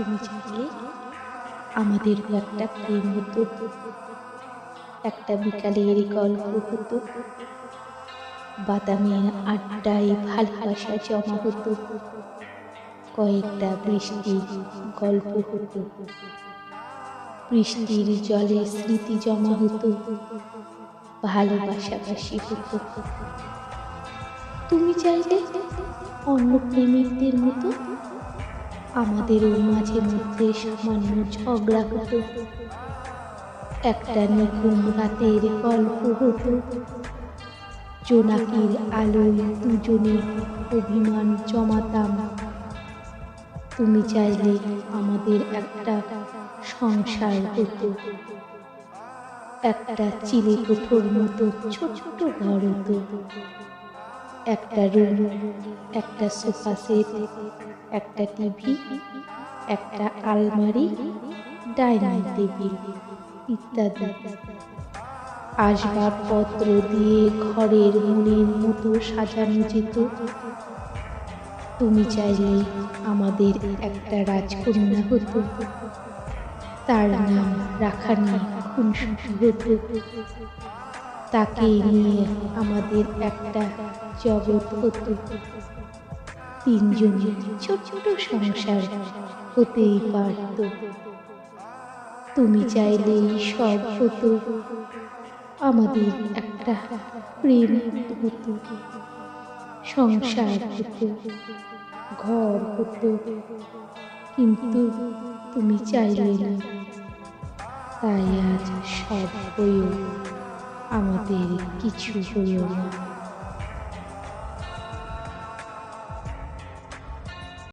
তুমি চাইলে আমাদের একটা প্রেম হতো, একটা বিকালের গল্প হতো, বাদামের আড্ডায় ভালোবাসা জমা হতো, কয়েকটা বৃষ্টির গল্প হতো, বৃষ্টির জলে স্মৃতি জমা হতো, ভালোবাসাবাসি হতো। তুমি চাইলে অন্য প্রেমিকদের মতো আমাদেরও মাঝে মধ্যে সামান্য ঝগড়া হতো, একটা নিঘুম রাতের গল্প হতো, জোনাকির আলোয় দুজনে অভিমান জমাতাম। তুমি চাইলে আমাদের একটা সংসার হতো, একটা চিলে কোঠোর মতো ছোট ঘর হতো, একটা রুম, একটা সোফা সেট, একটা টিভি, একটা আলমারি, ডাইনিং টেবিল ইত্যাদি। আসবাবপত্র দিয়ে ঘরের মনের মতো সাজানো যেত। তুমি চাইলে আমাদের একটা রাজকন্যা হতো, তার নাম রাখা নিয়ে খুনসুটি হতো, তাকে নিয়ে আমাদের একটা জগৎ হতো, তিনজনের ছোট সংসার হতেই পারত। তুমি চাইলেই সব হতো, আমাদের একটা প্রেম হতো, সংসার হতো, ঘর হতো, কিন্তু তুমি চাইলে না। তাই আজ সব হয়েও আমাদের কিছু হলো না।